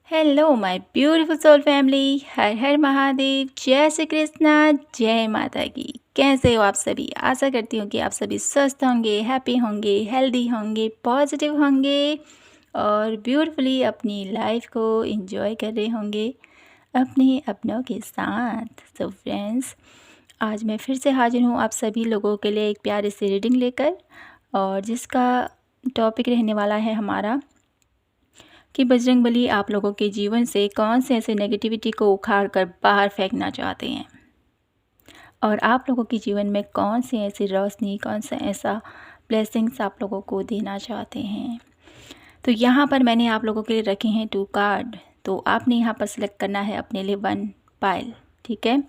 Hello my beautiful soul family, हर हर महादेव, जय श्री कृष्णा, जय माता की। कैसे हो आप सभी? आशा करती हूँ कि आप सभी स्वस्थ होंगे, हैप्पी होंगे, हेल्दी होंगे, पॉजिटिव होंगे और ब्यूटीफुली अपनी लाइफ को एंजॉय कर रहे होंगे अपने अपनों के साथ। सो फ्रेंड्स, आज मैं फिर से हाजिर हूँ आप सभी लोगों के लिए एक प्यारी सी रीडिंग लेकर, और जिसका टॉपिक रहने वाला है हमारा कि बजरंगबली आप लोगों के जीवन से कौन से ऐसे नेगेटिविटी को उखाड़ कर बाहर फेंकना चाहते हैं, और आप लोगों के जीवन में कौन सी ऐसी रोशनी, कौन सा ऐसा ब्लेसिंग्स आप लोगों को देना चाहते हैं। तो यहाँ पर मैंने आप लोगों के लिए रखे हैं 2 कार्ड। तो आपने यहाँ पर सिलेक्ट करना है अपने लिए 1 पाइल। ठीक है,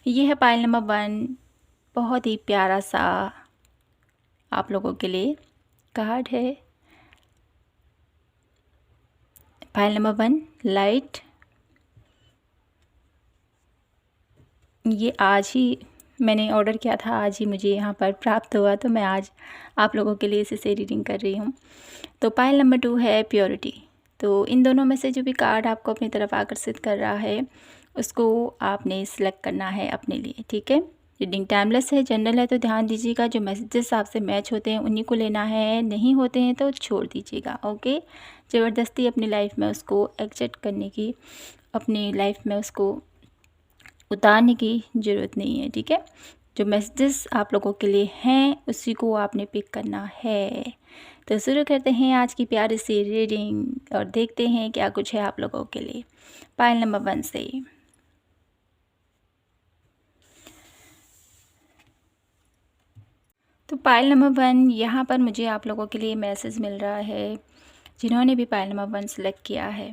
ये है पाइल नंबर 1। बहुत ही प्यारा सा आप लोगों के लिए कार्ड है। File number 1 light. ये आज ही मैंने ऑर्डर किया था, आज ही मुझे यहाँ पर प्राप्त हुआ, तो मैं आज आप लोगों के लिए इसी से रीडिंग कर रही हूँ। तो पाइल नंबर 2 है प्योरिटी। तो इन दोनों में से जो भी कार्ड आपको अपनी तरफ आकर्षित कर रहा है उसको आपने सिलेक्ट करना है अपने लिए। ठीक है, रीडिंग टाइमलेस है, जनरल है, तो ध्यान दीजिएगा। जो मैसेजेस आपसे मैच होते हैं उन्हीं को लेना है, नहीं होते हैं तो छोड़ दीजिएगा। ओके, ज़बरदस्ती अपनी लाइफ में उसको एडजस्ट करने की, अपनी लाइफ में उसको उतारने की ज़रूरत नहीं है। ठीक है, जो मैसेजेस आप लोगों के लिए हैं उसी को आपने पिक करना है। तो शुरू करते हैं आज की प्यारी सी रीडिंग और देखते हैं क्या कुछ है आप लोगों के लिए पाइल नंबर 1 से। तो पाइल नंबर 1, यहाँ पर मुझे आप लोगों के लिए मैसेज मिल रहा है जिन्होंने भी पाइल नंबर 1 सेलेक्ट किया है।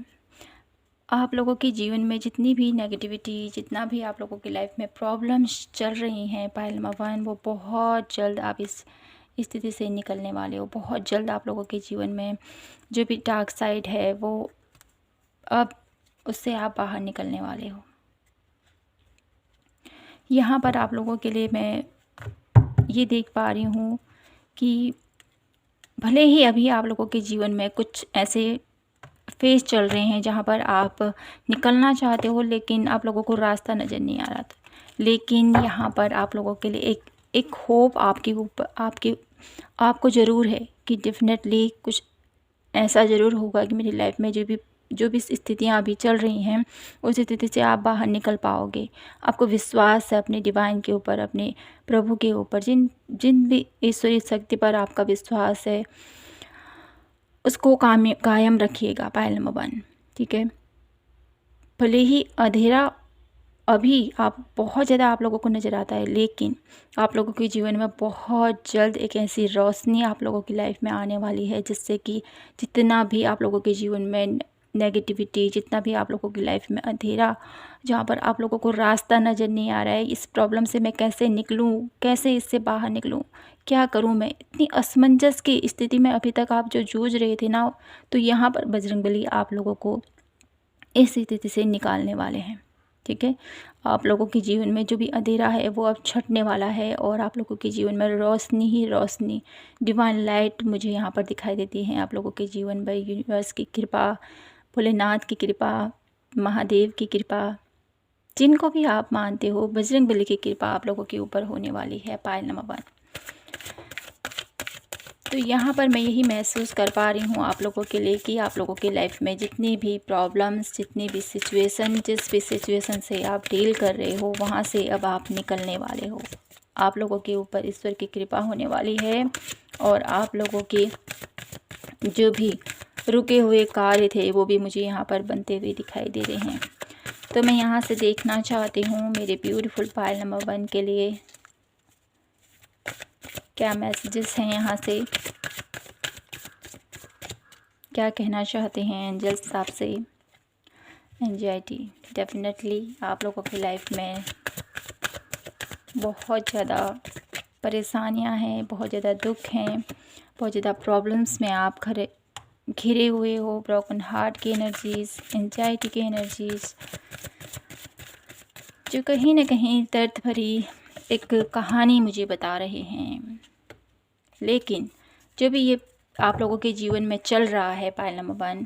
आप लोगों के जीवन में जितनी भी नेगेटिविटी, जितना भी आप लोगों की लाइफ में प्रॉब्लम्स चल रही हैं, पाइल नंबर 1, वो बहुत जल्द आप इस स्थिति से निकलने वाले हो। बहुत जल्द आप लोगों के जीवन में जो भी डार्क साइड है वो अब उससे आप बाहर निकलने वाले हो। यहाँ पर आप लोगों के लिए मैं ये देख पा रही हूँ कि भले ही अभी आप लोगों के जीवन में कुछ ऐसे फेज़ चल रहे हैं जहाँ पर आप निकलना चाहते हो लेकिन आप लोगों को रास्ता नज़र नहीं आ रहा था, लेकिन यहाँ पर आप लोगों के लिए एक होप आपके ऊपर आपको ज़रूर है कि डेफिनेटली कुछ ऐसा ज़रूर होगा कि मेरी लाइफ में जो भी स्थितियाँ अभी चल रही हैं उस स्थिति से आप बाहर निकल पाओगे। आपको विश्वास है अपने डिवाइन के ऊपर, अपने प्रभु के ऊपर, जिन जिन भी ईश्वरीय शक्ति पर आपका विश्वास है उसको कायम रखिएगा। पाइल नंबर 1, ठीक है। भले ही अंधेरा अभी आप बहुत ज़्यादा आप लोगों को नज़र आता है, लेकिन आप लोगों के जीवन में बहुत जल्द एक ऐसी रोशनी आप लोगों की लाइफ में आने वाली है जिससे कि जितना भी आप लोगों के जीवन में नेगेटिविटी, जितना भी आप लोगों की लाइफ में अंधेरा, जहाँ पर आप लोगों को रास्ता नज़र नहीं आ रहा है, इस प्रॉब्लम से मैं कैसे निकलूँ, कैसे इससे बाहर निकलूँ, क्या करूँ मैं, इतनी असमंजस की स्थिति में अभी तक आप जो जूझ रहे थे ना, तो यहाँ पर बजरंगबली आप लोगों को इस स्थिति से निकालने वाले हैं। ठीक है, आप लोगों के जीवन में जो भी अंधेरा है वो अब छटने वाला है और आप लोगों के जीवन में रोशनी ही रोशनी, डिवाइन लाइट मुझे यहाँ पर दिखाई देती है। आप लोगों के जीवन में यूनिवर्स की कृपा, भोलेनाथ की कृपा, महादेव की कृपा, जिनको भी आप मानते हो, बजरंगबली की कृपा आप लोगों के ऊपर होने वाली है। Pile number 1। तो यहाँ पर मैं यही महसूस कर पा रही हूँ आप लोगों के लिए कि आप लोगों की लाइफ में जितनी भी प्रॉब्लम्स, जितनी भी सिचुएशन, जिस भी सिचुएशन से आप डील कर रहे हो वहाँ से अब आप निकलने वाले हो। आप लोगों के ऊपर ईश्वर की कृपा होने वाली है और आप लोगों के जो भी रुके हुए कार्य थे वो भी मुझे यहाँ पर बनते हुए दिखाई दे रहे हैं। तो मैं यहाँ से देखना चाहती हूँ मेरे ब्यूटीफुल पाइल नंबर 1 के लिए क्या मैसेजेस हैं, यहाँ से क्या कहना चाहते हैं एंजल्स आपसे। एंजाइटी, डेफिनेटली आप लोगों की लाइफ में बहुत ज़्यादा परेशानियां हैं, बहुत ज़्यादा दुख हैं, बहुत ज़्यादा प्रॉब्लम्स में आप घिरे हुए हो। ब्रोकन हार्ट की एनर्जीज़, एंजाइटी की एनर्जीज़ जो कहीं ना कहीं दर्द भरी एक कहानी मुझे बता रहे हैं। लेकिन जो भी ये आप लोगों के जीवन में चल रहा है पाइल नंबर 1,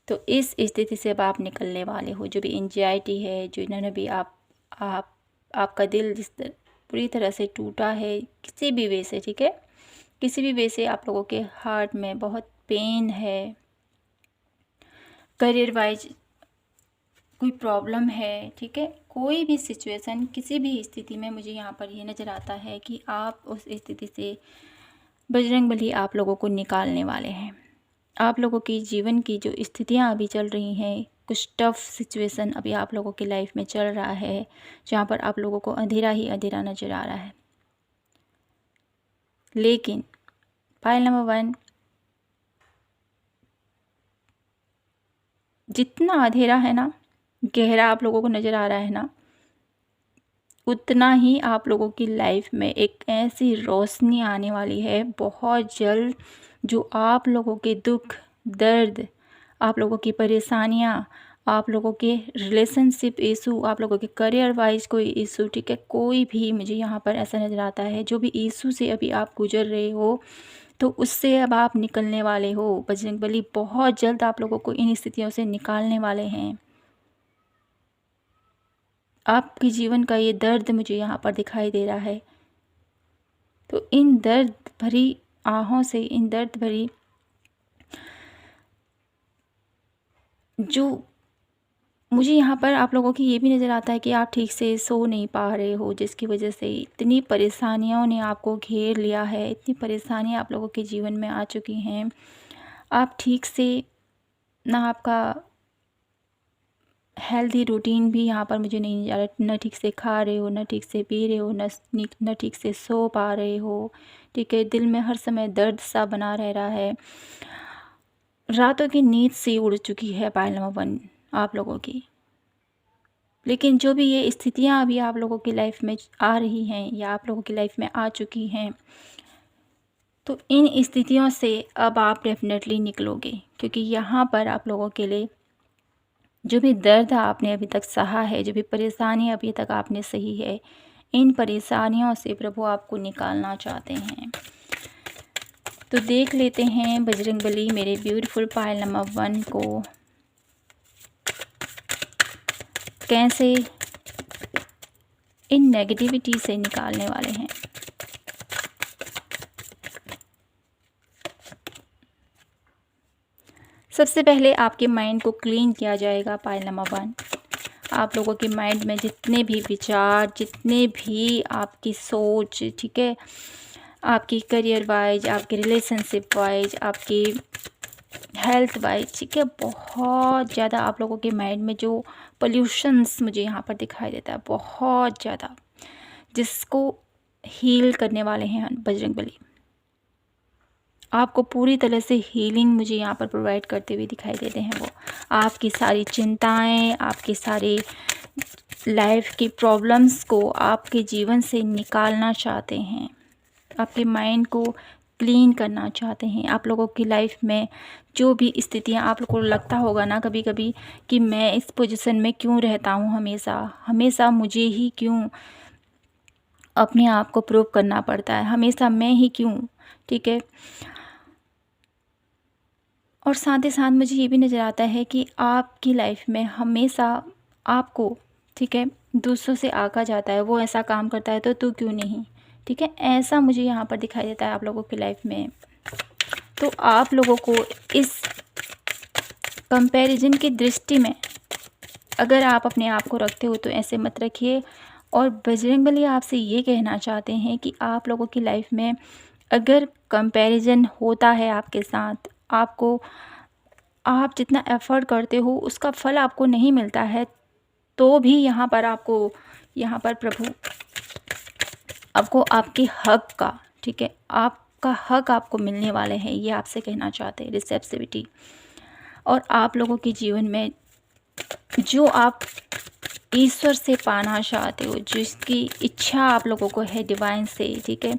तो इस स्थिति से अब आप निकलने वाले हो। जो भी एंजाइटी है, जो इन्होंने भी आप आपका दिल पूरी तरह से टूटा है किसी भी वे से, ठीक है, किसी भी वे से आप लोगों के हार्ट में बहुत पेन है, करियर वाइज कोई प्रॉब्लम है, ठीक है, कोई भी सिचुएशन, किसी भी स्थिति में मुझे यहाँ पर ये नज़र आता है कि आप उस स्थिति से बजरंगबली आप लोगों को निकालने वाले हैं। आप लोगों की जीवन की जो स्थितियाँ अभी चल रही हैं, कुछ टफ सिचुएशन अभी आप लोगों की लाइफ में चल रहा है, जहाँ पर आप लोगों को अंधेरा ही अंधेरा नज़र आ रहा है। लेकिन पायल नंबर 1, जितना अंधेरा है ना, गहरा आप लोगों को नज़र आ रहा है ना, उतना ही आप लोगों की लाइफ में एक ऐसी रोशनी आने वाली है बहुत जल्द, जो आप लोगों के दुख दर्द, आप लोगों की परेशानियाँ, आप लोगों के रिलेशनशिप इशू, आप लोगों के करियर वाइज कोई इशू, ठीक है, कोई भी मुझे यहाँ पर ऐसा नज़र आता है जो भी इशू से अभी आप गुजर रहे हो, तो उससे अब आप निकलने वाले हो। बजरंगबली बहुत जल्द आप लोगों को इन स्थितियों से निकालने वाले हैं। आपके जीवन का ये दर्द मुझे यहाँ पर दिखाई दे रहा है, तो इन दर्द भरी आहों से, इन दर्द भरी जो मुझे यहाँ पर आप लोगों की ये भी नज़र आता है कि आप ठीक से सो नहीं पा रहे हो, जिसकी वजह से इतनी परेशानियों ने आपको घेर लिया है, इतनी परेशानियाँ आप लोगों के जीवन में आ चुकी हैं। आप ठीक से ना आपका हेल्दी रूटीन भी यहाँ पर मुझे नहीं जा रहा, न ठीक से खा रहे हो, न ठीक से पी रहे हो, न ठीक से सो पा रहे हो, ठीक है, दिल में हर समय दर्द सा बना रह रहा है, रातों की नींद सी उड़ चुकी है पायल नंबर 1 आप लोगों की। लेकिन जो भी ये स्थितियाँ अभी आप लोगों की लाइफ में आ रही हैं या आप लोगों की लाइफ में आ चुकी हैं, तो इन स्थितियों से अब आप डेफिनेटली निकलोगे, क्योंकि यहाँ पर आप लोगों के लिए जो भी दर्द आपने अभी तक सहा है, जो भी परेशानी अभी तक आपने सही है, इन परेशानियों से प्रभु आपको निकालना चाहते हैं। तो देख लेते हैं बजरंगबली मेरे ब्यूटीफुल पायल नंबर 1 को कैसे इन नेगेटिविटी से निकालने वाले हैं। सबसे पहले आपके माइंड को क्लीन किया जाएगा पायल नंबर 1। आप लोगों के माइंड में जितने भी विचार, जितने भी आपकी सोच, ठीक है, आपकी करियर वाइज, आपके रिलेशनशिप वाइज, आपकी हेल्थ वाइज, ठीक है, बहुत ज़्यादा आप लोगों के माइंड में जो पोल्यूशंस मुझे यहाँ पर दिखाई देता है, बहुत ज़्यादा, जिसको हील करने वाले हैं बजरंगबली। आपको पूरी तरह से हीलिंग मुझे यहाँ पर प्रोवाइड करते हुए दिखाई देते हैं। वो आपकी सारी चिंताएं, आपकी सारी लाइफ की प्रॉब्लम्स को आपके जीवन से निकालना चाहते हैं, आपके माइंड को क्लीन करना चाहते हैं। आप लोगों की लाइफ में जो भी स्थितियाँ आप लोगों को लगता होगा ना कभी कभी कि मैं इस पोजीशन में क्यों रहता हूँ, हमेशा हमेशा मुझे ही क्यों अपने आप को प्रूव करना पड़ता है, हमेशा मैं ही क्यों, ठीक है। और साथ ही साथ मुझे ये भी नज़र आता है कि आपकी लाइफ में हमेशा आपको, ठीक है, दूसरों से आका जाता है, वो ऐसा काम करता है तो तू क्यों नहीं, ठीक है, ऐसा मुझे यहाँ पर दिखाई देता है आप लोगों की लाइफ में। तो आप लोगों को इस कंपैरिजन की दृष्टि में अगर आप अपने आप को रखते हो तो ऐसे मत रखिए। और बजरंगबली आपसे ये कहना चाहते हैं कि आप लोगों की लाइफ में अगर कंपैरिजन होता है आपके साथ, आपको, आप जितना एफ़र्ट करते हो उसका फल आपको नहीं मिलता है, तो भी यहाँ पर प्रभु आपको आपके हक का, ठीक है, आपका हक आपको मिलने वाले हैं, ये आपसे कहना चाहते हैं रिसेप्सिविटी। और आप लोगों के जीवन में जो आप ईश्वर से पाना चाहते हो, जिसकी इच्छा आप लोगों को है डिवाइन से, ठीक है,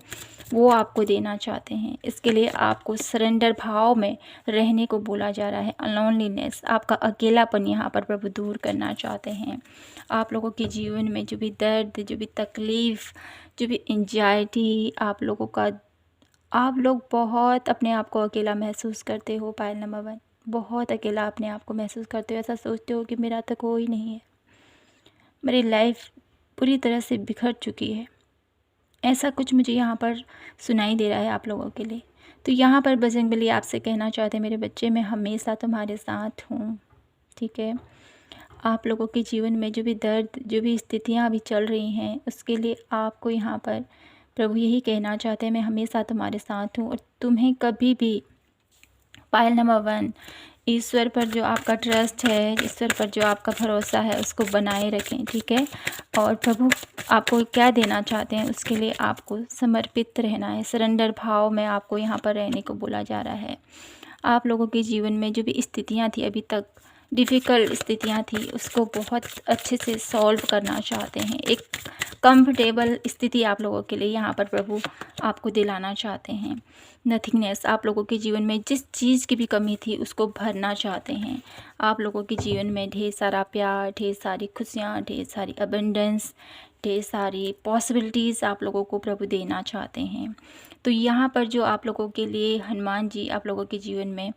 वो आपको देना चाहते हैं। इसके लिए आपको सरेंडर भाव में रहने को बोला जा रहा है। अलोनलीनेस, आपका अकेलापन यहाँ पर प्रभु दूर करना चाहते हैं। आप लोगों के जीवन में जो भी दर्द, जो भी तकलीफ़, जो भी एंजाइटी आप लोग बहुत अपने आप को अकेला महसूस करते हो पायल नंबर 1, बहुत अकेला अपने आप को महसूस करते हो, ऐसा सोचते हो कि मेरा तो कोई नहीं है, मेरी लाइफ पूरी तरह से बिखर चुकी है। ऐसा कुछ मुझे यहाँ पर सुनाई दे रहा है आप लोगों के लिए। तो यहाँ पर बजरंगबली आपसे कहना चाहते हैं, मेरे बच्चे मैं हमेशा तुम्हारे साथ हूँ, ठीक है। आप लोगों के जीवन में जो भी दर्द, जो भी स्थितियाँ अभी चल रही हैं, उसके लिए आपको यहाँ पर प्रभु यही कहना चाहते हैं, मैं हमेशा तुम्हारे साथ हूँ। और तुम्हें कभी भी पायल नंबर 1, ईश्वर पर जो आपका ट्रस्ट है, ईश्वर पर जो आपका भरोसा है, उसको बनाए रखें, ठीक है। और प्रभु आपको क्या देना चाहते हैं उसके लिए आपको समर्पित रहना है, सरेंडर भाव में आपको यहाँ पर रहने को बोला जा रहा है। आप लोगों के जीवन में जो भी स्थितियाँ थी, अभी तक डिफ़िकल्ट स्थितियाँ थी, उसको बहुत अच्छे से सॉल्व करना चाहते हैं। एक कंफर्टेबल स्थिति आप लोगों के लिए यहाँ पर प्रभु आपको दिलाना चाहते हैं। नथिंगनेस, आप लोगों के जीवन में जिस चीज़ की भी कमी थी उसको भरना चाहते हैं। आप लोगों के जीवन में ढेर सारा प्यार, ढेर सारी खुशियाँ, ढेर सारी अबंडेंस, ढेर सारी पॉसिबिलिटीज़ आप लोगों को प्रभु देना चाहते हैं। तो यहाँ पर जो आप लोगों के लिए हनुमान जी आप लोगों के जीवन में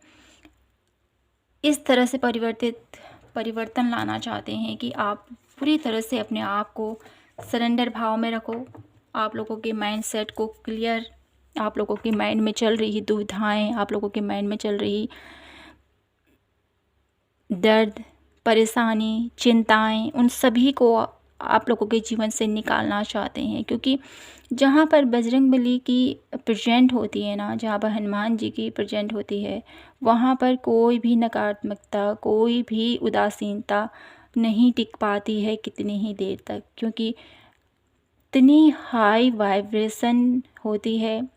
इस तरह से परिवर्तन लाना चाहते हैं कि आप पूरी तरह से अपने आप को सरेंडर भाव में रखो। आप लोगों के माइंडसेट को क्लियर, आप लोगों के माइंड में चल रही दुविधाएं, आप लोगों के माइंड में चल रही दर्द, परेशानी, चिंताएं, उन सभी को आप लोगों के जीवन से निकालना चाहते हैं। क्योंकि जहाँ पर बजरंगबली की प्रेजेंट होती है ना, जहाँ पर हनुमान जी की प्रेजेंट होती है, वहाँ पर कोई भी नकारात्मकता, कोई भी उदासीनता नहीं टिक पाती है कितनी ही देर तक। क्योंकि इतनी हाई वाइब्रेशन होती है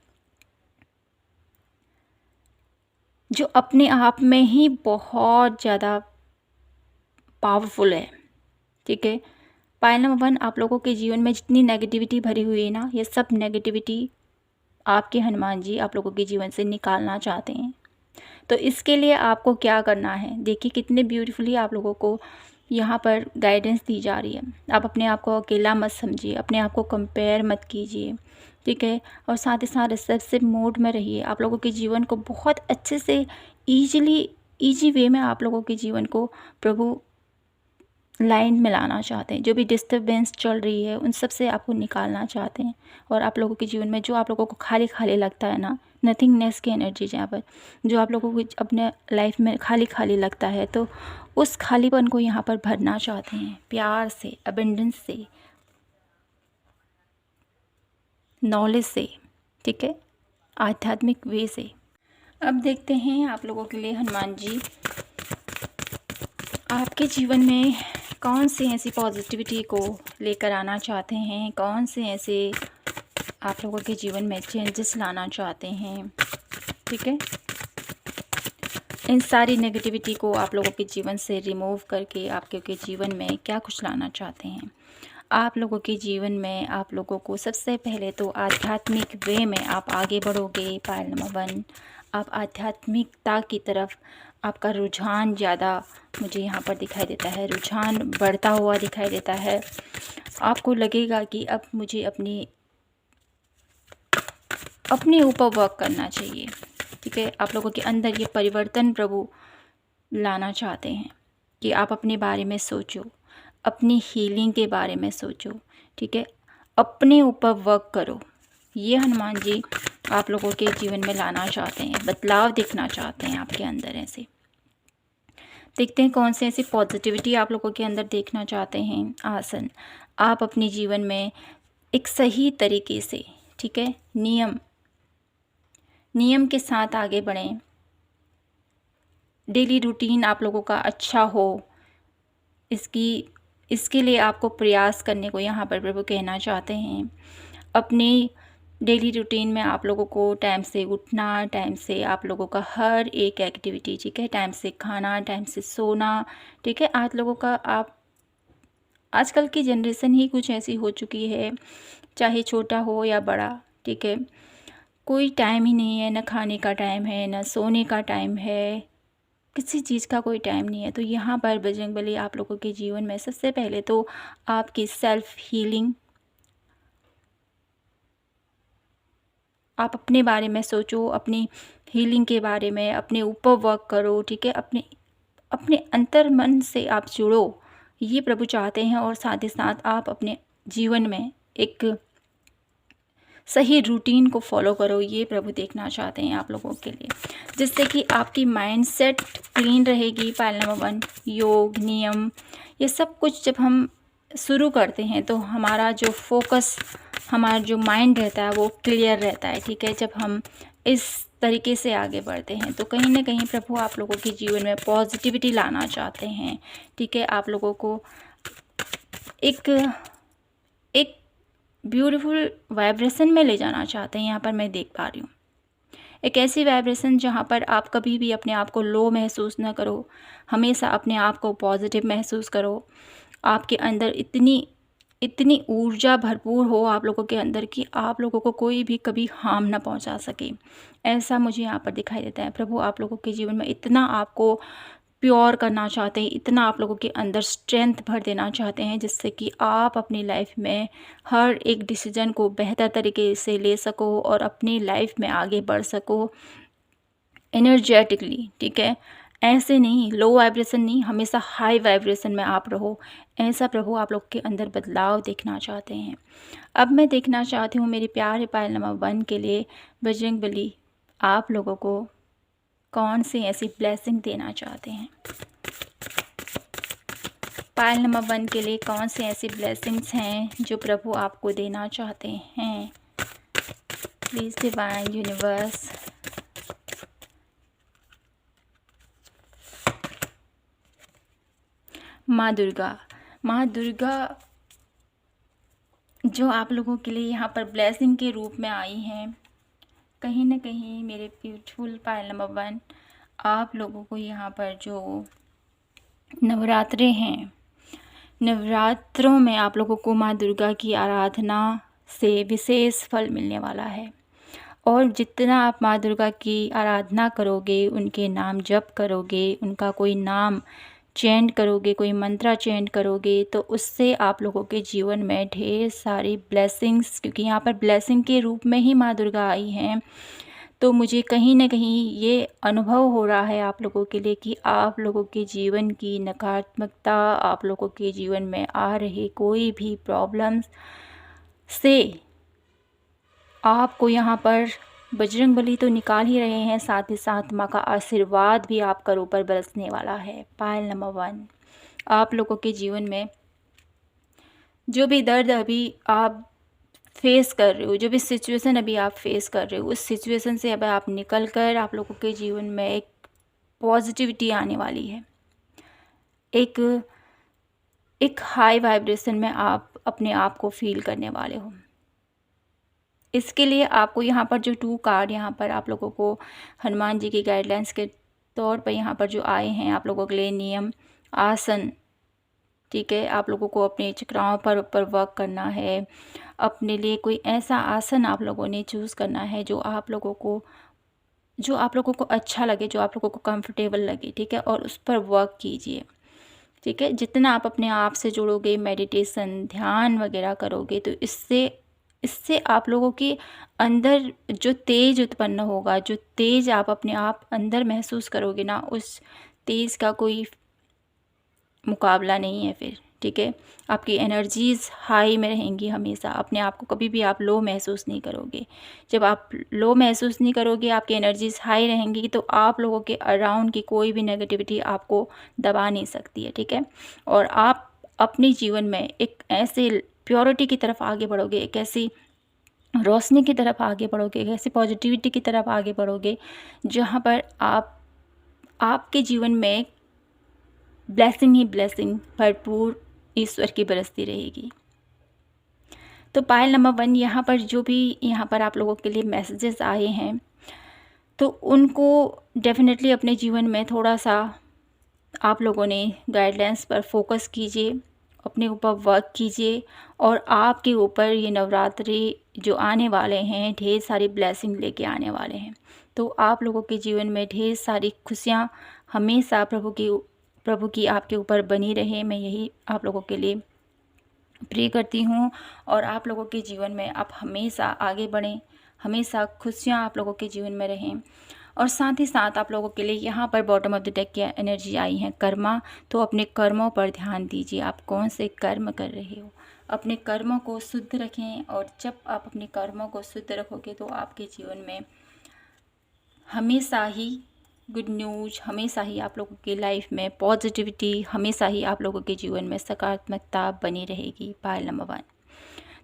जो अपने आप में ही बहुत ज़्यादा पावरफुल है, ठीक है। पायल नंबर 1, आप लोगों के जीवन में जितनी नेगेटिविटी भरी हुई है ना, ये सब नेगेटिविटी आपके हनुमान जी आप लोगों के जीवन से निकालना चाहते हैं। तो इसके लिए आपको क्या करना है, देखिए कितने ब्यूटीफुली आप लोगों को यहाँ पर गाइडेंस दी जा रही है। आप अपने आप को अकेला मत समझिए, अपने आप को कंपेयर मत कीजिए, ठीक है। और साथ ही साथ रिसेप्टिव मोड में रहिए। आप लोगों के जीवन को बहुत अच्छे से ईजी वे में आप लोगों के जीवन को प्रभु लाइन में लाना चाहते हैं। जो भी डिस्टर्बेंस चल रही है उन सब से आपको निकालना चाहते हैं। और आप लोगों के जीवन में जो आप लोगों को खाली खाली लगता है ना, नथिंगनेस की एनर्जी जहाँ पर जो आप लोगों को अपने लाइफ में खाली खाली लगता है, तो उस खालीपन को यहाँ पर भरना चाहते हैं प्यार से, अबंडेंस से, नॉलेज से, ठीक है, आध्यात्मिक वे से। अब देखते हैं आप लोगों के लिए हनुमान जी आपके जीवन में कौन सी ऐसी पॉजिटिविटी को लेकर आना चाहते हैं, कौन से ऐसे आप लोगों के जीवन में चेंजेस लाना चाहते हैं, ठीक है। इन सारी नेगेटिविटी को आप लोगों के जीवन से रिमूव करके आपके के जीवन में क्या कुछ लाना चाहते हैं। आप लोगों के जीवन में आप लोगों को सबसे पहले तो आध्यात्मिक वे में आप आगे बढ़ोगे। पायल नंबर 1, आप आध्यात्मिकता की तरफ आपका रुझान ज़्यादा मुझे यहाँ पर दिखाई देता है, रुझान बढ़ता हुआ दिखाई देता है। आपको लगेगा कि अब मुझे अपने ऊपर वर्क करना चाहिए, ठीक है। आप लोगों के अंदर ये परिवर्तन प्रभु लाना चाहते हैं कि आप अपने बारे में सोचो, अपनी हीलिंग के बारे में सोचो, ठीक है, अपने ऊपर वर्क करो। ये हनुमान जी आप लोगों के जीवन में लाना चाहते हैं, बदलाव देखना चाहते हैं आपके अंदर। ऐसे देखते हैं कौन से ऐसी पॉजिटिविटी आप लोगों के अंदर देखना चाहते हैं। आसन, आप अपने जीवन में एक सही तरीके से, ठीक है, नियम के साथ आगे बढ़ें। डेली रूटीन आप लोगों का अच्छा हो, इसके लिए आपको प्रयास करने को यहाँ पर प्रभु कहना चाहते हैं। अपनी डेली रूटीन में आप लोगों को टाइम से उठना, टाइम से आप लोगों का हर एक एक्टिविटी, ठीक है, टाइम से खाना, टाइम से सोना, ठीक है। आज लोगों का आजकल की जनरेशन ही कुछ ऐसी हो चुकी है, चाहे छोटा हो या बड़ा, ठीक है, कोई टाइम ही नहीं है, ना खाने का टाइम है, ना सोने का टाइम है, किसी चीज़ का कोई टाइम नहीं है। तो यहाँ पर बजरंगबली आप लोगों के जीवन में सबसे पहले तो आपकी सेल्फ हीलिंग, आप अपने बारे में सोचो, अपनी हीलिंग के बारे में, अपने ऊपर वर्क करो, ठीक है। अपने अपने अंतर मन से आप जुड़ो, ये प्रभु चाहते हैं। और साथ ही साथ आप अपने जीवन में एक सही रूटीन को फॉलो करो, ये प्रभु देखना चाहते हैं आप लोगों के लिए, जिससे कि आपकी माइंडसेट क्लीन रहेगी। पायल नंबर 1, योग, नियम, ये सब कुछ जब हम शुरू करते हैं तो हमारा जो फोकस, हमारा जो माइंड रहता है वो क्लियर रहता है, ठीक है। जब हम इस तरीके से आगे बढ़ते हैं तो कहीं ना कहीं प्रभु आप लोगों के जीवन में पॉजिटिविटी लाना चाहते हैं, ठीक है। आप लोगों को एक एक ब्यूटीफुल वाइब्रेशन में ले जाना चाहते हैं। यहाँ पर मैं देख पा रही हूँ एक ऐसी वाइब्रेशन जहाँ पर आप कभी भी अपने आप को लो महसूस ना करो, हमेशा अपने आप को पॉजिटिव महसूस करो। आपके अंदर इतनी ऊर्जा भरपूर हो आप लोगों के अंदर कि आप लोगों को कोई भी कभी हार्म ना पहुंचा सके, ऐसा मुझे यहाँ पर दिखाई देता है। प्रभु आप लोगों के जीवन में इतना आपको प्योर करना चाहते हैं, इतना आप लोगों के अंदर स्ट्रेंथ भर देना चाहते हैं, जिससे कि आप अपनी लाइफ में हर एक डिसीजन को बेहतर तरीके से ले सको और अपनी लाइफ में आगे बढ़ सको एनर्जेटिकली, ठीक है। ऐसे नहीं, लो वाइब्रेशन नहीं, हमेशा हाई वाइब्रेशन में आप रहो, ऐसा प्रभु आप लोग के अंदर बदलाव देखना चाहते हैं। अब मैं देखना चाहती हूँ मेरे प्यारे पायल नंबर 1 के लिए बजरंगबली आप लोगों को कौन सी ऐसी ब्लेसिंग देना चाहते हैं। पायल नंबर 1 के लिए कौन सी ऐसी ब्लेसिंग्स हैं जो प्रभु आपको देना चाहते हैं। प्लीज़ डिवाइन यूनिवर्स, माँ दुर्गा जो आप लोगों के लिए यहाँ पर ब्लेसिंग के रूप में आई हैं। कहीं ना कहीं मेरे ब्यूटीफुल पायल नंबर 1 आप लोगों को यहाँ पर जो नवरात्रे हैं, नवरात्रों में आप लोगों को माँ दुर्गा की आराधना से विशेष फल मिलने वाला है। और जितना आप माँ दुर्गा की आराधना करोगे, उनके नाम जप करोगे, उनका कोई नाम चैंट करोगे, कोई मंत्रा चैंट करोगे, तो उससे आप लोगों के जीवन में ढेर सारी ब्लेसिंग्स, क्योंकि यहाँ पर ब्लेसिंग के रूप में ही माँ दुर्गा आई हैं, तो मुझे कहीं ना कहीं ये अनुभव हो रहा है आप लोगों के लिए कि आप लोगों के जीवन की नकारात्मकता, आप लोगों के जीवन में आ रहे कोई भी प्रॉब्लम्स से आपको यहाँ पर बजरंगबली तो निकाल ही रहे हैं, साथ ही साथ माँ का आशीर्वाद भी आपका ऊपर बरसने वाला है। पायल नंबर 1 आप लोगों के जीवन में जो भी दर्द अभी आप फेस कर रहे हो, जो भी सिचुएशन अभी आप फेस कर रहे हो, उस सिचुएशन से अब आप निकल कर आप लोगों के जीवन में एक पॉजिटिविटी आने वाली है। एक हाई वाइब्रेशन में आप अपने आप को फील करने वाले हो। इसके लिए आपको यहाँ पर जो 2 कार्ड यहाँ पर आप लोगों को हनुमान जी की गाइडलाइंस के तौर पर यहाँ पर जो आए हैं आप लोगों के लिए नियम, आसन, ठीक है। आप लोगों को अपने चक्राओं पर ऊपर वर्क करना है। अपने लिए कोई ऐसा आसन आप लोगों ने चूज़ करना है जो आप लोगों को अच्छा लगे, जो आप लोगों को कंफर्टेबल लगे, ठीक है। और उस पर वर्क कीजिए, ठीक है। जितना आप अपने आप से जुड़ोगे, मेडिटेशन, ध्यान वगैरह करोगे, तो इससे आप लोगों के अंदर जो तेज उत्पन्न होगा, जो तेज आप अपने आप अंदर महसूस करोगे ना, उस तेज का कोई मुकाबला नहीं है फिर, ठीक है। आपकी एनर्जीज़ हाई में रहेंगी हमेशा, अपने आप को कभी भी आप लो महसूस नहीं करोगे। जब आप लो महसूस नहीं करोगे, आपकी एनर्जीज़ हाई रहेंगी, तो आप लोगों के अराउंड की कोई भी नेगेटिविटी आपको दबा नहीं सकती है, ठीक है। और आप अपने जीवन में एक ऐसे प्योरिटी की तरफ आगे बढ़ोगे, एक ऐसी रोशनी की तरफ आगे बढ़ोगे, एक ऐसी पॉजिटिविटी की तरफ आगे बढ़ोगे जहाँ पर आपके जीवन में ब्लेसिंग ही ब्लेसिंग भरपूर ईश्वर की बरसती रहेगी। तो पायल नंबर 1 यहाँ पर जो भी यहाँ पर आप लोगों के लिए मैसेजेस आए हैं, तो उनको डेफिनेटली अपने जीवन में थोड़ा सा आप लोगों ने गाइडलाइंस पर फोकस कीजिए, अपने ऊपर वर्क कीजिए, और आपके ऊपर ये नवरात्रि जो आने वाले हैं ढेर सारी ब्लेसिंग लेके आने वाले हैं। तो आप लोगों के जीवन में ढेर सारी खुशियाँ हमेशा प्रभु की आपके ऊपर बनी रहे। मैं यही आप लोगों के लिए प्रे करती हूँ, और आप लोगों के जीवन में आप हमेशा आगे बढ़ें, हमेशा खुशियाँ आप लोगों के जीवन में रहें। और साथ ही साथ आप लोगों के लिए यहाँ पर बॉटम ऑफ द डेक की एनर्जी आई है कर्मा। तो अपने कर्मों पर ध्यान दीजिए, आप कौन से कर्म कर रहे हो। अपने कर्मों को शुद्ध रखें, और जब आप अपने कर्मों को शुद्ध रखोगे तो आपके जीवन में हमेशा ही गुड न्यूज, हमेशा ही आप लोगों की लाइफ में पॉजिटिविटी, हमेशा ही आप लोगों के जीवन में सकारात्मकता बनी रहेगी। Pile number 1।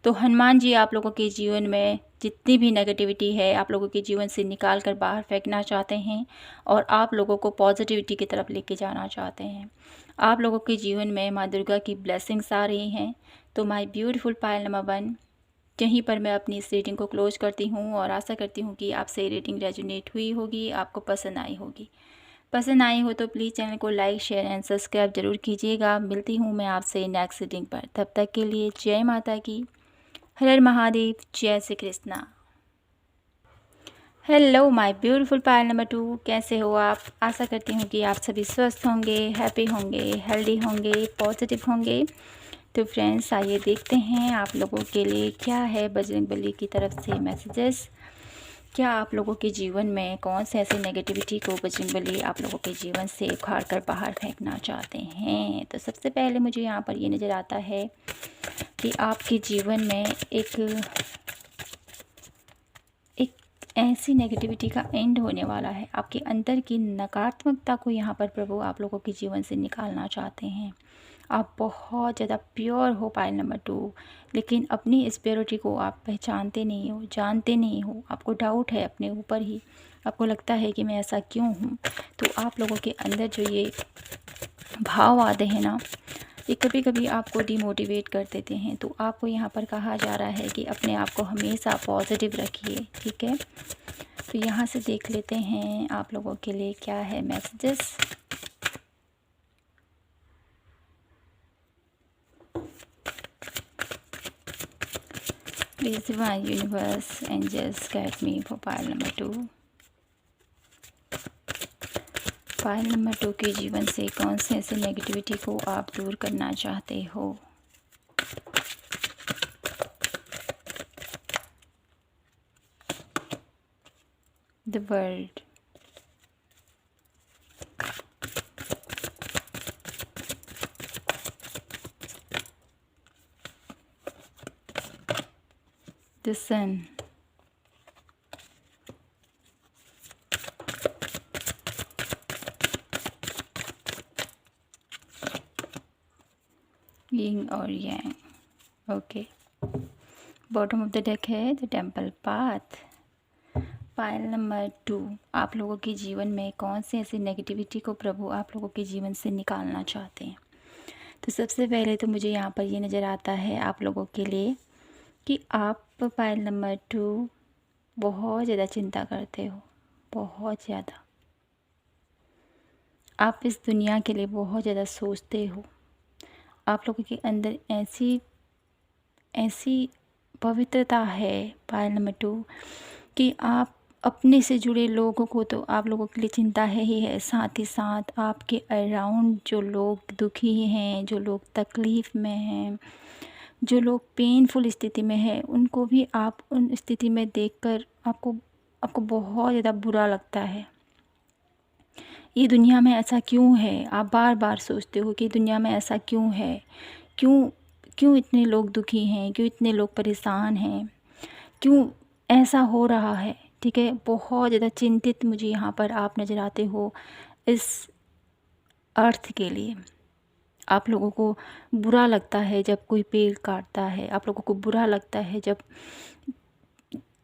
तो हनुमान जी आप लोगों के जीवन में जितनी भी नेगेटिविटी है आप लोगों के जीवन से निकाल कर बाहर फेंकना चाहते हैं, और आप लोगों को पॉजिटिविटी की तरफ लेके जाना चाहते हैं। आप लोगों के जीवन में माँ दुर्गा की ब्लेसिंग्स आ रही हैं। तो माय ब्यूटीफुल पायल नंबर 1, यहीं पर मैं अपनी इस रीडिंग को क्लोज करती हूँ, और आशा करती हूँ कि आपसे ये रीडिंग रेजोनेट हुई होगी, आपको पसंद आई होगी। पसंद आई हो तो प्लीज़ चैनल को लाइक, शेयर एंड सब्सक्राइब जरूर कीजिएगा। मिलती हूँ मैं आपसे नेक्स्ट रीडिंग पर, तब तक के लिए जय माता की, हर हर महादेव, जय Shri Krishna. Hello my beautiful Payal number 2, कैसे हो आप। आशा करती हूँ कि आप सभी स्वस्थ होंगे, हैप्पी होंगे, हेल्दी होंगे, पॉजिटिव होंगे। तो फ्रेंड्स आइए देखते हैं आप लोगों के लिए क्या है बजरंगबली की तरफ से मैसेजेस। क्या आप लोगों के जीवन में कौन से ऐसे नेगेटिविटी को बजरंगबली आप लोगों के जीवन से उखाड़ कर बाहर फेंकना चाहते हैं। तो सबसे पहले मुझे यहाँ पर ये नज़र आता है कि आपके जीवन में एक ऐसी नेगेटिविटी का एंड होने वाला है। आपके अंदर की नकारात्मकता को यहाँ पर प्रभु आप लोगों के जीवन से निकालना चाहते हैं। आप बहुत ज़्यादा प्योर हो पायल नंबर 2, लेकिन अपनी इस प्योरिटी को आप पहचानते नहीं हो, जानते नहीं हो। आपको डाउट है अपने ऊपर ही, आपको लगता है कि मैं ऐसा क्यों हूँ। तो आप लोगों के अंदर जो ये भाव आते हैं ना, ये कभी कभी आपको डिमोटिवेट कर देते हैं। तो आपको यहाँ पर कहा जा रहा है कि अपने आप को हमेशा पॉजिटिव रखिए, ठीक है। तो यहाँ से देख लेते हैं आप लोगों के लिए क्या है messages. Please divine universe angels guide me for Payal number 2। Payal number 2 के जीवन से कौन से ऐसे नेगेटिविटी को आप दूर करना चाहते हो। The world, the sun, yin और yang. Okay, bottom of the deck है the temple path. Pile number 2, आप लोगों के जीवन में कौन से ऐसी नेगेटिविटी को प्रभु आप लोगों के जीवन से निकालना चाहते हैं। तो सबसे पहले तो मुझे यहाँ पर ये नज़र आता है आप लोगों के लिए कि आप पायल नंबर 2 बहुत ज़्यादा चिंता करते हो, बहुत ज़्यादा। आप इस दुनिया के लिए बहुत ज़्यादा सोचते हो। आप लोगों के अंदर ऐसी पवित्रता है पायल नंबर 2 कि आप अपने से जुड़े लोगों को तो आप लोगों के लिए चिंता है ही है, साथ ही साथ आपके अराउंड जो लोग दुखी हैं, जो लोग तकलीफ़ में हैं, जो लोग पेनफुल स्थिति में हैं, उनको भी आप उन स्थिति में देखकर आपको बहुत ज़्यादा बुरा लगता है। ये दुनिया में ऐसा क्यों है, आप बार बार सोचते हो कि दुनिया में ऐसा क्यों है, क्यों इतने लोग दुखी हैं, क्यों इतने लोग परेशान हैं, क्यों ऐसा हो रहा है, ठीक है। बहुत ज़्यादा चिंतित मुझे यहाँ पर आप नज़र आते हो इस अर्थ के लिए। आप लोगों को बुरा लगता है जब कोई पेड़ काटता है, आप लोगों को बुरा लगता है जब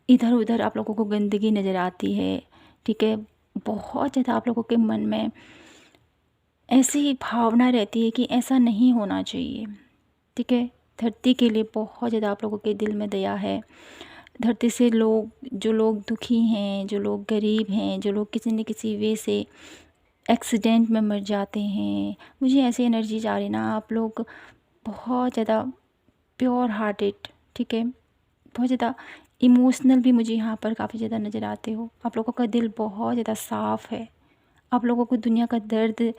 इधर उधर आप लोगों को गंदगी नज़र आती है, ठीक है। बहुत ज़्यादा आप लोगों के मन में ऐसी भावना रहती है कि ऐसा नहीं होना चाहिए, ठीक है। धरती के लिए बहुत ज़्यादा आप लोगों के दिल में दया है। धरती से जो लोग दुखी हैं, जो लोग गरीब हैं, जो लोग किसी न किसी वे से एक्सीडेंट में मर जाते हैं, मुझे ऐसी एनर्जी जा रही ना, आप लोग बहुत ज़्यादा प्योर हार्टेड, ठीक है, बहुत ज़्यादा इमोशनल भी मुझे यहाँ पर काफ़ी ज़्यादा नज़र आते हो। आप लोगों का दिल बहुत ज़्यादा साफ़ है। आप लोगों को दुनिया का दर्द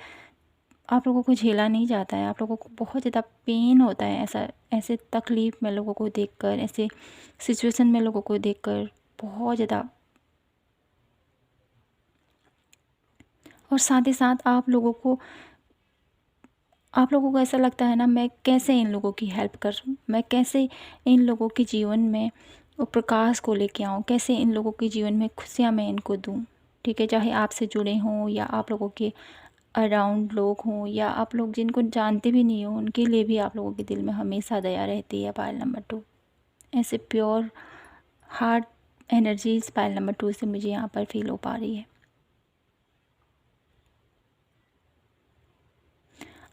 आप लोगों को झेला नहीं जाता है। आप लोगों को बहुत ज़्यादा पेन होता है ऐसे तकलीफ़ में लोगों को देखकर, ऐसे सिचुएशन में लोगों को देखकर बहुत ज़्यादा और साथ ही साथ आप लोगों को ऐसा लगता है ना, मैं कैसे इन लोगों की हेल्प करूं, मैं कैसे इन लोगों के जीवन में वो प्रकाश को लेके आऊं, कैसे इन लोगों के जीवन में खुशियां मैं इनको दूं। ठीक है, चाहे आपसे जुड़े हों या आप लोगों के अराउंड लोग हों या आप लोग जिनको जानते भी नहीं हो, उनके लिए भी आप लोगों के दिल में हमेशा दया रहती है। पायल नंबर 2 ऐसे प्योर हार्ट एनर्जीज पायल नंबर 2 से मुझे यहाँ पर फील हो पा रही है।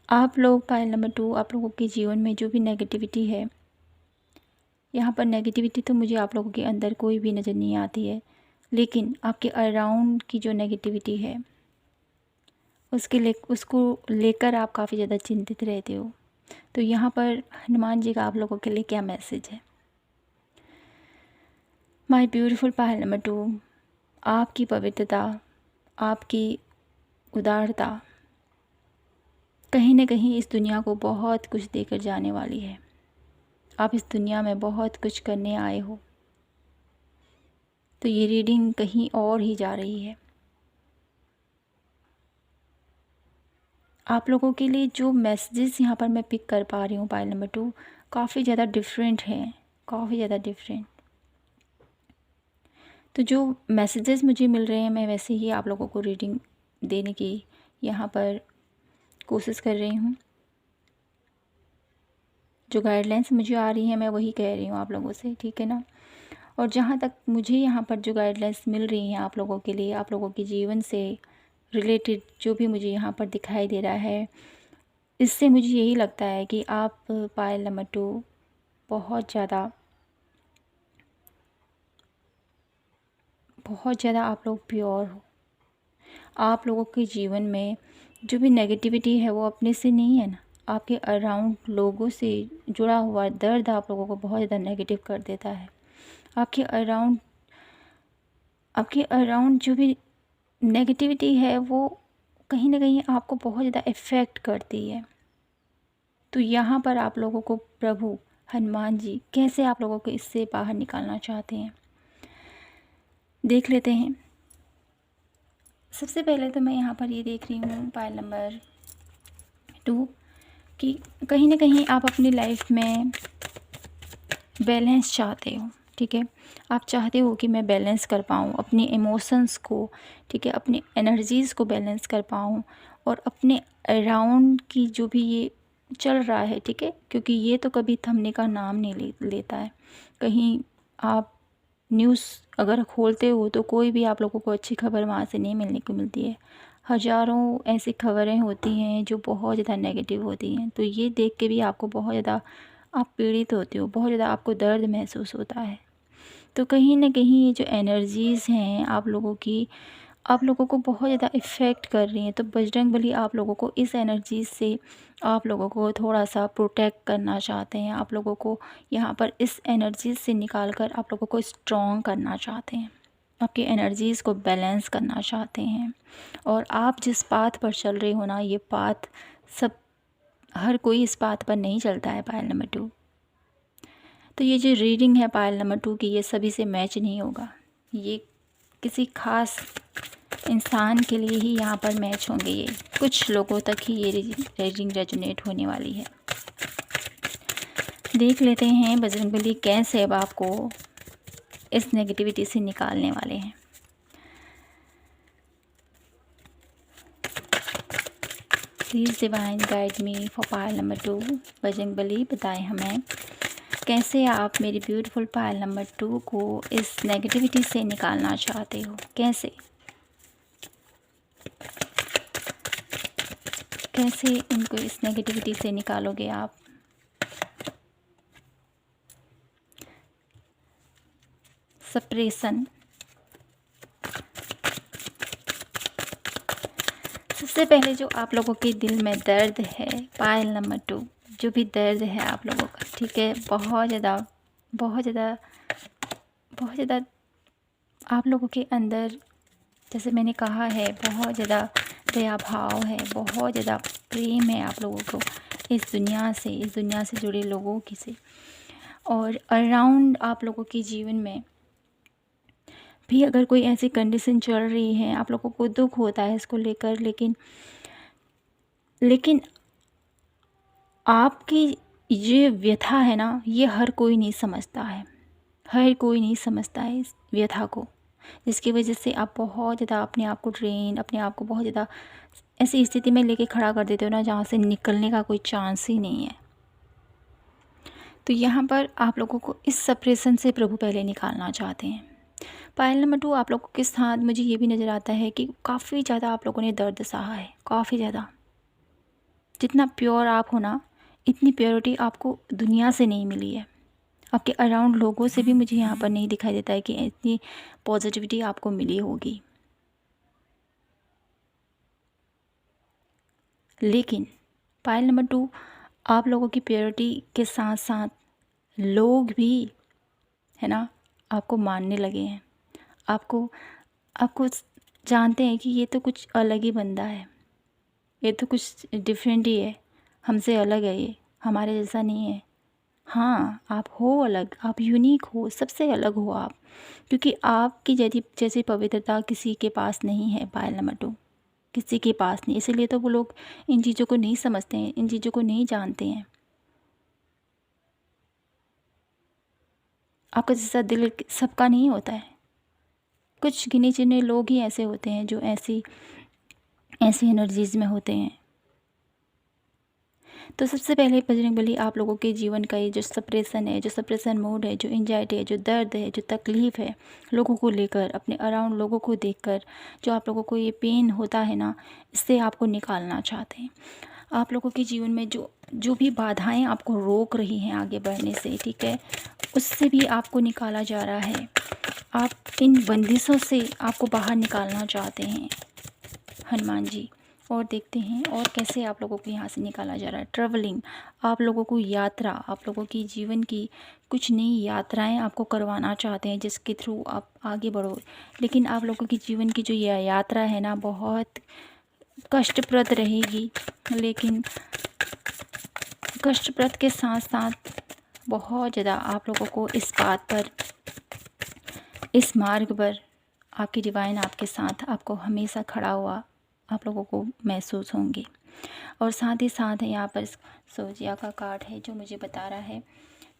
आप लोग पायल नंबर 2, आप लोगों के जीवन में जो भी नेगेटिविटी है, यहाँ पर नेगेटिविटी तो मुझे आप लोगों के अंदर कोई भी नज़र नहीं आती है, लेकिन आपके अराउंड की जो नेगेटिविटी है उसको लेकर आप काफ़ी ज़्यादा चिंतित रहते हो। तो यहाँ पर हनुमान जी का आप लोगों के लिए क्या मैसेज है? माय ब्यूटीफुल पायल नंबर 2, आपकी पवित्रता, आपकी उदारता कहीं न कहीं इस दुनिया को बहुत कुछ देकर जाने वाली है। आप इस दुनिया में बहुत कुछ करने आए हो, तो ये रीडिंग कहीं और ही जा रही है। आप लोगों के लिए जो मैसेजेस यहाँ पर मैं पिक कर पा रही हूँ पायल नंबर 2, काफ़ी ज़्यादा डिफरेंट हैं, काफ़ी ज़्यादा डिफरेंट। तो जो मैसेजेस मुझे मिल रहे हैं, मैं वैसे ही आप लोगों को रीडिंग देने की यहाँ पर कोशिश कर रही हूँ। जो गाइडलाइंस मुझे आ रही है मैं वही कह रही हूँ आप लोगों से, ठीक है ना। और जहाँ तक मुझे यहाँ पर जो गाइडलाइंस मिल रही हैं आप लोगों के लिए, आप लोगों के जीवन से रिलेटेड जो भी मुझे यहाँ पर दिखाई दे रहा है, इससे मुझे यही लगता है कि आप पायल नंबर 2 बहुत ज़्यादा आप लोग प्योर हो। आप लोगों के जीवन में जो भी नेगेटिविटी है वो अपने से नहीं है ना, आपके अराउंड लोगों से जुड़ा हुआ दर्द आप लोगों को बहुत ज़्यादा नेगेटिव कर देता है। आपके अराउंड जो भी नेगेटिविटी है वो कहीं ना कहीं आपको बहुत ज़्यादा इफ़ेक्ट करती है। तो यहाँ पर आप लोगों को प्रभु हनुमान जी कैसे आप लोगों को इससे बाहर निकालना चाहते हैं, देख लेते हैं। सबसे पहले तो मैं यहाँ पर ये देख रही हूँ पायल नंबर 2 कि कहीं ना कहीं आप अपनी लाइफ में बैलेंस चाहते हो। ठीक है, आप चाहते हो कि मैं बैलेंस कर पाऊँ अपने इमोशंस को, ठीक है, अपनी एनर्जीज़ को बैलेंस कर पाऊँ और अपने अराउंड की जो भी ये चल रहा है, ठीक है, क्योंकि ये तो कभी थमने का नाम नहीं लेता है। कहीं आप न्यूज़ अगर खोलते हो तो कोई भी आप लोगों को अच्छी खबर वहाँ से नहीं मिलने को मिलती है। हज़ारों ऐसी खबरें होती हैं जो बहुत ज़्यादा नेगेटिव होती हैं। तो ये देख के भी आपको बहुत ज़्यादा आप पीड़ित होते हो, बहुत ज़्यादा आपको दर्द महसूस होता है। तो कहीं न कहीं ये जो एनर्जीज़ हैं आप लोगों की, आप लोगों को बहुत ज़्यादा इफ़ेक्ट कर रही हैं। तो बजरंगबली आप लोगों को इस एनर्जी से आप लोगों को थोड़ा-सा प्रोटेक्ट करना चाहते हैं। आप लोगों को यहाँ पर इस एनर्जी से निकाल कर आप लोगों को स्ट्रॉन्ग करना चाहते हैं। आपकी एनर्जीज़ को बैलेंस करना चाहते हैं। और आप जिस पाथ पर चल रहे हो ना, ये पाथ सब हर कोई इस पाथ पर नहीं चलता है पायल नंबर 2। तो ये जो रीडिंग है पायल नंबर 2 की, ये सभी से मैच नहीं होगा। ये किसी ख़ास इंसान के लिए ही यहाँ पर मैच होंगे। ये कुछ लोगों तक ही ये रीडिंग रेजोनेट होने वाली है। देख लेते हैं बजरंगबली कैसे अब आपको इस नेगेटिविटी से निकालने वाले हैं। Please divine guide me for Payal number 2। Bajrangbali बताएं हमें कैसे आप मेरी ब्यूटीफुल पायल नंबर 2 को इस नेगेटिविटी से निकालना चाहते हो। कैसे इनको इस नेगेटिविटी से निकालोगे आप। सप्रेशन। सबसे पहले जो आप लोगों के दिल में दर्द है पायल नंबर 2, जो भी दर्द है आप लोगों का, ठीक है, बहुत ज़्यादा आप लोगों के अंदर, जैसे मैंने कहा है, बहुत ज़्यादा दया भाव है, बहुत ज़्यादा प्रेम है आप लोगों को इस दुनिया से जुड़े लोगों की से। और अराउंड आप लोगों के जीवन में भी अगर कोई ऐसी कंडीशन चल रही है, आप लोगों को दुःख होता है इसको लेकर, लेकिन आपकी ये व्यथा है ना, ये हर कोई नहीं समझता है। हर कोई नहीं समझता है इस व्यथा को, जिसकी वजह से आप बहुत ज़्यादा अपने आप को अपने आप को बहुत ज़्यादा ऐसी स्थिति में लेके खड़ा कर देते हो ना, जहाँ से निकलने का कोई चांस ही नहीं है। तो यहाँ पर आप लोगों को इस सेपरेशन से प्रभु पहले निकालना चाहते हैं। पायल नंबर 2, आप लोगों के साथ मुझे ये भी नज़र आता है कि काफ़ी ज़्यादा आप लोगों ने दर्द सहा है, काफ़ी ज़्यादा। जितना प्योर आप हो ना, इतनी प्योरिटी आपको दुनिया से नहीं मिली है, आपके अराउंड लोगों से भी मुझे यहाँ पर नहीं दिखाई देता है कि इतनी पॉजिटिविटी आपको मिली होगी। लेकिन पायल नंबर 2, आप लोगों की प्योरिटी के साथ साथ लोग भी है ना आपको मानने लगे हैं। आपको आपको जानते हैं कि ये तो कुछ अलग ही बंदा है, ये तो कुछ डिफरेंट ही है, हमसे अलग है, ये हमारे जैसा नहीं है। हाँ, आप हो अलग, आप यूनिक हो, सबसे अलग हो आप, क्योंकि आपकी जैसी पवित्रता किसी के पास नहीं है। पायल नंबर 2, किसी के पास नहीं। इसीलिए तो वो लोग इन चीज़ों को नहीं समझते हैं, इन चीज़ों को नहीं जानते हैं। आपका जैसा दिल सबका नहीं होता है, कुछ गिने चुने लोग ही ऐसे होते हैं जो ऐसी ऐसी एनर्जीज़ में होते हैं। तो सबसे पहले बजरंगबली आप लोगों के जीवन का ये जो सप्रेशन है, जो सप्रेशन मोड है, जो एंजाइटी है, जो दर्द है, जो तकलीफ़ है लोगों को लेकर, अपने अराउंड लोगों को देखकर, जो आप लोगों को ये पेन होता है ना, इससे आपको निकालना चाहते हैं। आप लोगों के जीवन में जो जो भी बाधाएं आपको रोक रही हैं आगे बढ़ने से, ठीक है, उससे भी आपको निकाला जा रहा है। आप इन बंदिशों से आपको बाहर निकालना चाहते हैं हनुमान जी। और देखते हैं और कैसे आप लोगों को यहाँ से निकाला जा रहा है। ट्रैवलिंग, आप लोगों को यात्रा, आप लोगों की जीवन की कुछ नई यात्राएं आपको करवाना चाहते हैं, जिसके थ्रू आप आगे बढ़ो। लेकिन आप लोगों की जीवन की जो यह यात्रा है ना, बहुत कष्टप्रद रहेगी, लेकिन कष्टप्रद के साथ साथ बहुत ज़्यादा आप लोगों को इस बात पर, इस मार्ग पर आपकी डिवाइन आपके साथ, आपको हमेशा खड़ा हुआ आप लोगों को महसूस होंगे। और साथ ही साथ यहाँ पर सोजिया का कार्ड है जो मुझे बता रहा है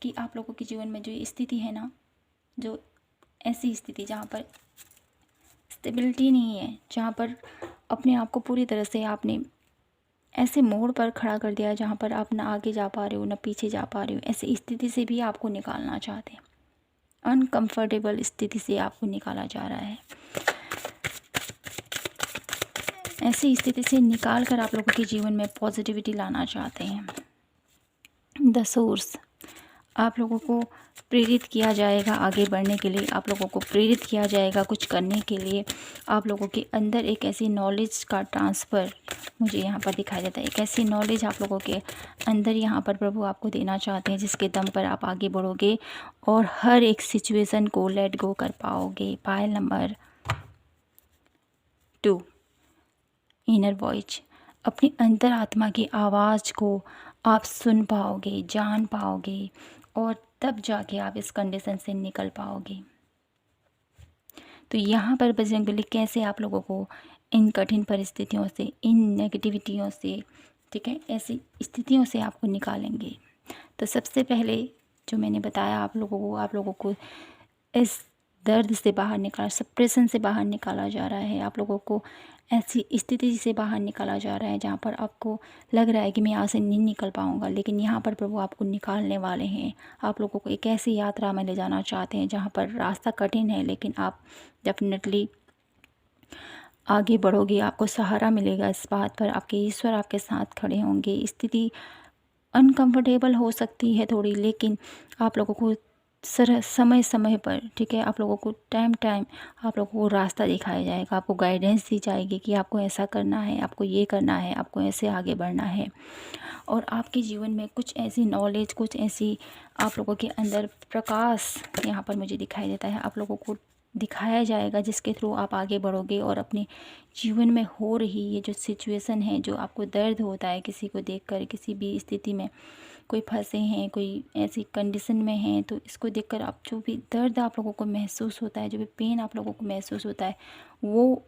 कि आप लोगों के जीवन में जो स्थिति है ना, जो ऐसी स्थिति जहाँ पर स्टेबिलिटी नहीं है, जहाँ पर अपने आप को पूरी तरह से आपने ऐसे मोड़ पर खड़ा कर दिया जहाँ पर आप ना आगे जा पा रहे हो ना पीछे जा पा रहे हो, ऐसी स्थिति से भी आपको निकालना चाहते हैं। अनकंफर्टेबल स्थिति से आपको निकाला जा रहा है। ऐसी स्थिति से निकाल कर आप लोगों के जीवन में पॉजिटिविटी लाना चाहते हैं। द सोर्स, आप लोगों को प्रेरित किया जाएगा आगे बढ़ने के लिए, आप लोगों को प्रेरित किया जाएगा कुछ करने के लिए। आप लोगों के अंदर एक ऐसी नॉलेज का ट्रांसफ़र मुझे यहाँ पर दिखाई देता है। एक ऐसी नॉलेज आप लोगों के अंदर यहाँ पर प्रभु आपको देना चाहते हैं, जिसके दम पर आप आगे बढ़ोगे और हर एक सिचुएशन को लेट गो कर पाओगे। पायल नंबर 2, इनर वॉइस, अपनी अंतर आत्मा की आवाज़ को आप सुन पाओगे, जान पाओगे, और तब जाके आप इस कंडीशन से निकल पाओगे। तो यहाँ पर बजरंगबली कैसे आप लोगों को इन कठिन परिस्थितियों से, इन नेगेटिविटियों से, ठीक है, ऐसी स्थितियों से आपको निकालेंगे। तो सबसे पहले जो मैंने बताया आप लोगों को इस दर्द से बाहर निकाला, सप्रेशन से बाहर निकाला जा रहा है। आप लोगों को ऐसी स्थिति से बाहर निकाला जा रहा है जहाँ पर आपको लग रहा है कि मैं यहाँ से नहीं निकल पाऊँगा, लेकिन यहाँ पर प्रभु आपको निकालने वाले हैं। आप लोगों को एक ऐसी यात्रा में ले जाना चाहते हैं जहाँ पर रास्ता कठिन है, लेकिन आप डेफिनेटली आगे बढ़ोगे, आपको सहारा मिलेगा इस बात पर, आपके ईश्वर आपके साथ खड़े होंगे। स्थिति अनकंफर्टेबल हो सकती है थोड़ी, लेकिन आप लोगों को समय समय पर, ठीक है, आप लोगों को टाइम आप लोगों को रास्ता दिखाया जाएगा, आपको गाइडेंस दी जाएगी कि आपको ऐसा करना है, आपको ये करना है, आपको ऐसे आगे बढ़ना है। और आपके जीवन में कुछ ऐसी नॉलेज, कुछ ऐसी आप लोगों के अंदर प्रकाश यहाँ पर मुझे दिखाई देता है। आप लोगों को दिखाया जाएगा जिसके थ्रू आप आगे बढ़ोगे और अपने जीवन में हो रही ये जो सिचुएशन है, जो आपको दर्द होता है किसी को देखकर, किसी भी स्थिति में कोई फंसे हैं, कोई ऐसी कंडीशन में हैं, तो इसको देखकर आप जो भी दर्द आप लोगों को महसूस होता है, जो भी पेन आप लोगों को महसूस होता है, वो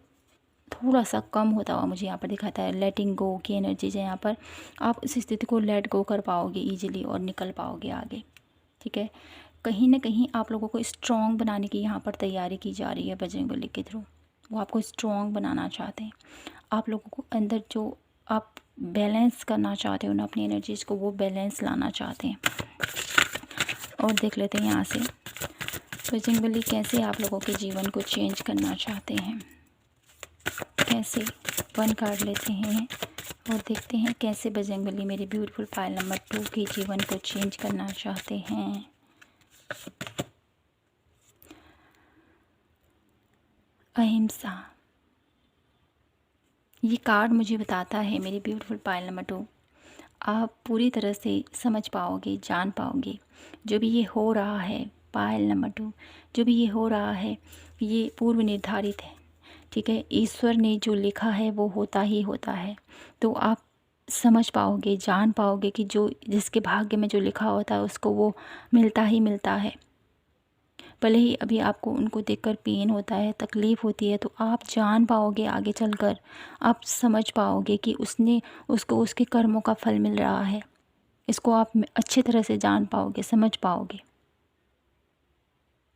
थोड़ा सा कम होता हुआ मुझे यहाँ पर दिखाता है। लेटिंग गो की एनर्जीज है यहाँ पर। आप इस स्थिति को लेट गो कर पाओगे ईजिली और निकल पाओगे आगे। ठीक है, कहीं ना कहीं आप लोगों को स्ट्रॉन्ग बनाने की यहाँ पर तैयारी की जा रही है बजरंगबली के थ्रू। वो आपको स्ट्रॉन्ग बनाना चाहते हैं। आप लोगों को अंदर जो आप बैलेंस करना चाहते हो ना अपनी एनर्जीज़ को, वो बैलेंस लाना चाहते हैं। और देख लेते हैं यहाँ से बजरंगबली कैसे आप लोगों के जीवन को चेंज करना चाहते हैं। कैसे 1 कार्ड लेते हैं और देखते हैं कैसे बजरंगबली मेरे ब्यूटीफुल पायल नंबर 2 के जीवन को चेंज करना चाहते हैं। अहिंसा, ये कार्ड मुझे बताता है मेरे ब्यूटीफुल पायल नंबर 2, आप पूरी तरह से समझ पाओगे, जान पाओगे जो भी ये हो रहा है। पायल नंबर 2, जो भी ये हो रहा है ये पूर्व निर्धारित है। ठीक है, ईश्वर ने जो लिखा है वो होता ही होता है। तो आप समझ पाओगे, जान पाओगे कि जो जिसके भाग्य में जो लिखा होता है उसको वो मिलता ही मिलता है। भले ही अभी आपको उनको देखकर पेन होता है, तकलीफ़ होती है, तो आप जान पाओगे आगे चलकर, आप समझ पाओगे कि उसको उसके कर्मों का फल मिल रहा है। इसको आप अच्छी तरह से जान पाओगे, समझ पाओगे।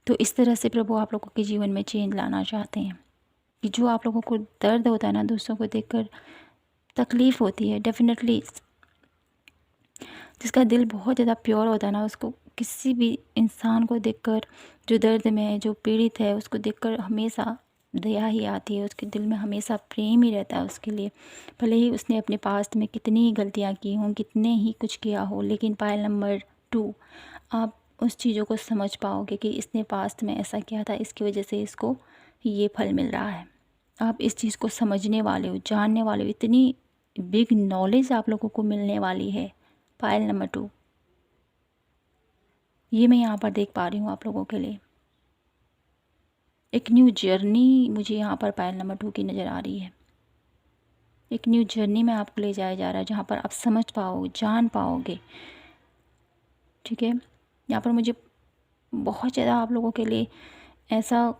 तो इस तरह से प्रभु आप लोगों के जीवन में चेंज लाना चाहते हैं कि जो आप लोगों को दर्द होता है ना, दूसरों को देखकर तकलीफ़ होती है, डेफिनेटली जिसका दिल बहुत ज़्यादा प्योर होता है ना, उसको किसी भी इंसान को देखकर जो दर्द में है, जो पीड़ित है, उसको देखकर हमेशा दया ही आती है। उसके दिल में हमेशा प्रेम ही रहता है उसके लिए। भले ही उसने अपने पास्ट में कितनी ही गलतियाँ की हों, कितने ही कुछ किया हो, लेकिन पायल नंबर 2 आप उस चीज़ों को समझ पाओगे कि इसने पास्ट में ऐसा किया था, इसकी वजह से इसको ये फल मिल रहा है। आप इस चीज़ को समझने वाले हो, जानने वाले हो। इतनी बिग नॉलेज आप लोगों को मिलने वाली है पायल नंबर 2। ये मैं यहाँ पर देख पा रही हूँ आप लोगों के लिए। एक न्यू जर्नी मुझे यहाँ पर पायल नंबर 2 की नज़र आ रही है। एक न्यू जर्नी में आपको ले जाया जा रहा है जहाँ पर आप समझ पाओगे, जान पाओगे। ठीक है, यहाँ पर मुझे बहुत ज़्यादा आप लोगों के लिए ऐसा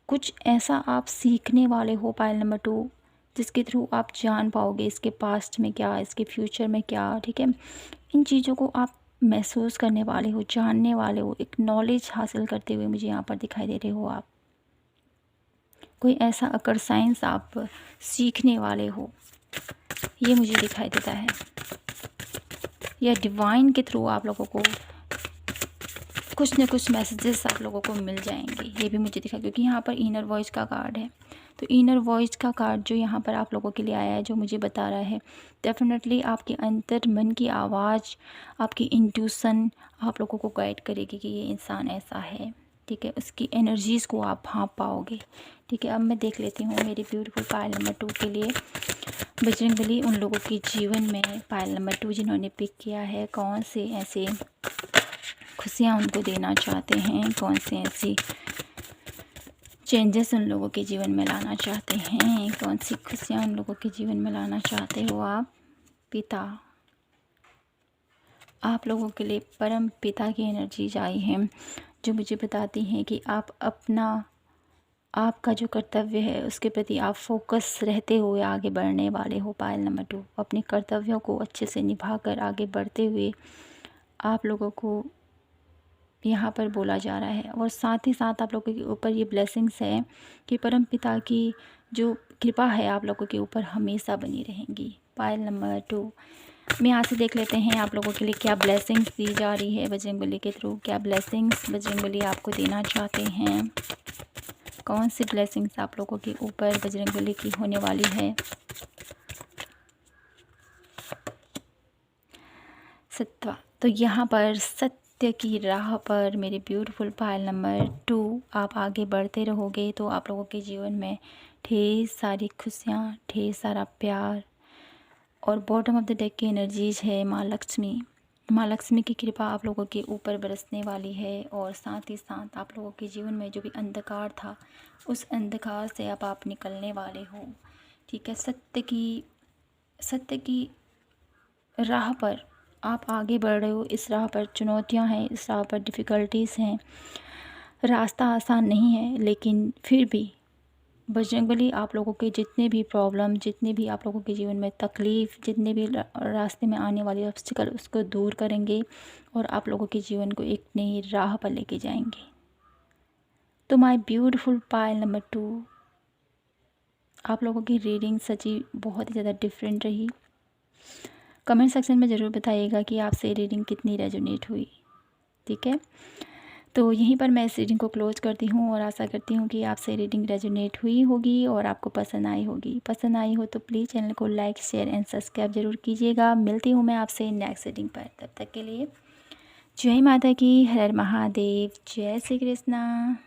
कुछ ऐसा आप सीखने वाले हो पायल नंबर 2, जिसके थ्रू आप जान पाओगे इसके पास्ट में क्या, इसके फ्यूचर में क्या। ठीक है, इन चीज़ों को आप महसूस करने वाले हो, जानने वाले हो, एक नॉलेज हासिल करते हुए मुझे यहाँ पर दिखाई दे रहे हो आप। कोई ऐसा अकर साइंस आप सीखने वाले हो, ये मुझे दिखाई देता है। या डिवाइन के थ्रू आप लोगों को कुछ न कुछ मैसेजेस आप लोगों को मिल जाएंगे, ये भी मुझे दिखा, क्योंकि यहाँ पर इनर वॉइस का कार्ड है। तो इनर वॉइस का कार्ड जो यहाँ पर आप लोगों के लिए आया है, जो मुझे बता रहा है डेफिनेटली आपके अंतर मन की आवाज़, आपकी इंट्यूशन आप लोगों को गाइड करेगी कि ये इंसान ऐसा है। ठीक है, उसकी एनर्जीज़ को आप भांप पाओगे। ठीक है, अब मैं देख लेती हूँ मेरी ब्यूटीफुल पायल नंबर 2 के लिए बजरंगबली उन लोगों के जीवन में, पायल नंबर 2 जिन्होंने पिक किया है, कौन से ऐसे खुशियाँ उनको देना चाहते हैं, कौन से ऐसी चेंजेस उन लोगों के जीवन में लाना चाहते हैं, कौन सी खुशियाँ उन लोगों के जीवन में लाना चाहते हो आप पिता। आप लोगों के लिए परम पिता की एनर्जीज आई हैं जो मुझे बताती हैं कि आपका जो कर्तव्य है उसके प्रति आप फोकस रहते हुए आगे बढ़ने वाले हो। पायल नंबर 2 अपने कर्तव्यों को अच्छे से निभाकर आगे बढ़ते हुए आप लोगों को यहाँ पर बोला जा रहा है। और साथ ही साथ आप लोगों के ऊपर ये ब्लेसिंग्स है कि परम पिता की जो कृपा है आप लोगों के ऊपर हमेशा बनी रहेंगी। पायल नंबर 2 में यहाँ से देख लेते हैं आप लोगों के लिए क्या ब्लेसिंग्स दी जा रही है बजरंगबली के थ्रू। क्या ब्लेसिंग्स बजरंगबली आपको देना चाहते हैं, कौन सी ब्लेसिंग्स आप लोगों के ऊपर बजरंगबली की होने वाली है। सत्वा, तो यहाँ पर सत्य की राह पर मेरे ब्यूटीफुल पायल नंबर 2 आप आगे बढ़ते रहोगे तो आप लोगों के जीवन में ढेर सारी खुशियाँ, ढेर सारा प्यार। और बॉटम ऑफ द डेक की एनर्जीज है माँ लक्ष्मी, माँ लक्ष्मी की कृपा आप लोगों के ऊपर बरसने वाली है और साथ ही साथ आप लोगों के जीवन में जो भी अंधकार था उस अंधकार से अब आप निकलने वाले हो। ठीक है, सत्य की राह पर आप आगे बढ़ रहे हो। इस राह पर चुनौतियां हैं, इस राह पर डिफ़िकल्टीज़ हैं, रास्ता आसान नहीं है, लेकिन फिर भी बजरंगबली आप लोगों के जितने भी प्रॉब्लम, जितने भी आप लोगों के जीवन में तकलीफ़, जितने भी रास्ते में आने वाले ऑब्स्टिकल उसको दूर करेंगे और आप लोगों के जीवन को एक नई राह पर लेके जाएंगे। तो माय ब्यूटीफुल पायल नंबर 2, आप लोगों की रीडिंग सच्ची बहुत ही ज़्यादा डिफरेंट रही। कमेंट सेक्शन में ज़रूर बताइएगा कि आपसे रीडिंग कितनी रेजोनेट हुई। ठीक है, तो यहीं पर मैं इस रीडिंग को क्लोज करती हूँ और आशा करती हूँ कि आपसे रीडिंग रेजोनेट हुई होगी और आपको पसंद आई होगी। पसंद आई हो तो प्लीज़ चैनल को लाइक, शेयर एंड सब्सक्राइब ज़रूर कीजिएगा। मिलती हूँ मैं आपसे नेक्स्ट रीडिंग पर, तब तक के लिए जय माता की, हर हर महादेव, जय श्री कृष्णा।